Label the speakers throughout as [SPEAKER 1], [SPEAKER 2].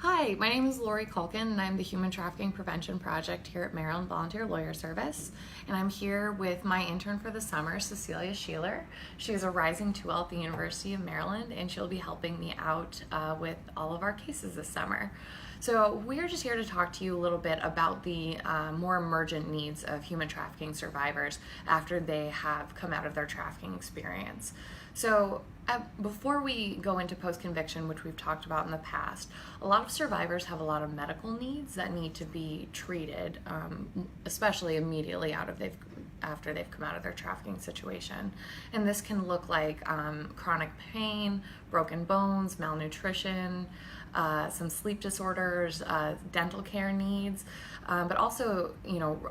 [SPEAKER 1] Hi, my name is Lori Culkin, and I'm the Human Trafficking Prevention Project here at Maryland Volunteer Lawyer Service. And I'm here with my intern for the summer, Cecilia Sheeler. She is a rising 2L at the University of Maryland, and she'll be helping me out with all of our cases this summer. So we're just here to talk to you a little bit about the more emergent needs of human trafficking survivors after they have come out of their trafficking experience. So before we go into post-conviction, which we've talked about in the past, a lot of survivors have a lot of medical needs that need to be treated, especially immediately after they've come out of their trafficking situation. And this can look like chronic pain, broken bones, malnutrition, some sleep disorders, dental care needs, but also,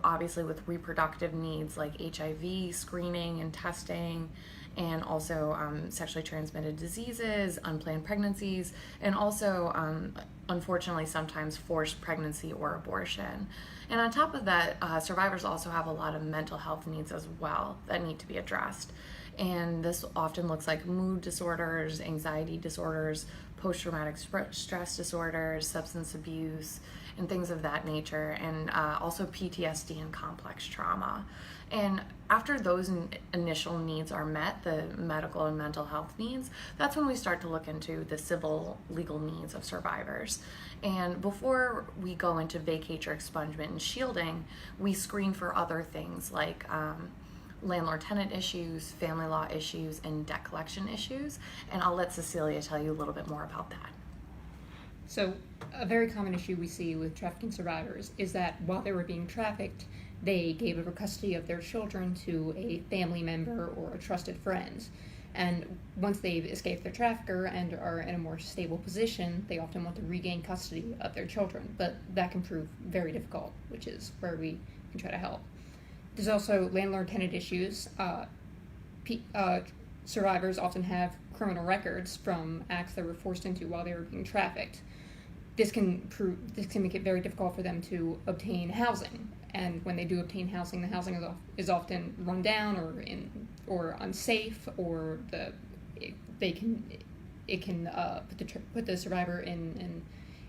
[SPEAKER 1] obviously with reproductive needs like HIV screening and testing, and also sexually transmitted diseases, unplanned pregnancies, and also, unfortunately, sometimes forced pregnancy or abortion. And on top of that, survivors also have a lot of mental health needs as well that need to be addressed. And this often looks like mood disorders, anxiety disorders, post-traumatic stress disorders, substance abuse, and things of that nature, and also PTSD and complex trauma. And after those initial needs are met, the medical and mental health needs, that's when we start to look into the civil legal needs of survivors. And before we go into vacatur, expungement, and shielding, we screen for other things like landlord-tenant issues, family law issues, and debt collection issues. And I'll let Cecilia tell you a little bit more about that.
[SPEAKER 2] So a very common issue we see with trafficking survivors is that while they were being trafficked, they gave over custody of their children to a family member or a trusted friend. And once they've escaped their trafficker and are in a more stable position, they often want to regain custody of their children. But that can prove very difficult, which is where we can try to help. There's also landlord-tenant issues. Survivors often have criminal records from acts they were forced into while they were being trafficked. This can make it very difficult for them to obtain housing. And when they do obtain housing, the housing is often run down or unsafe, or it can put the survivor in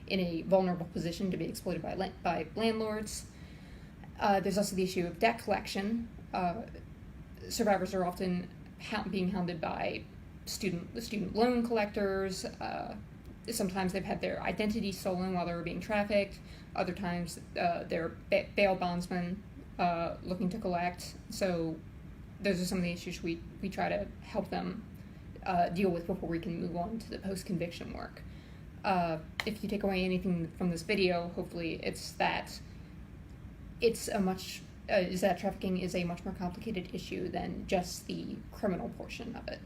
[SPEAKER 2] a vulnerable position to be exploited by landlords. There's also the issue of debt collection. Survivors are often being hounded by the student loan collectors. Sometimes they've had their identity stolen while they were being trafficked. Other times they're bail bondsmen looking to collect. So those are some of the issues we try to help them deal with before we can move on to the post-conviction work. If you take away anything from this video, hopefully it's that trafficking is a much more complicated issue than just the criminal portion of it.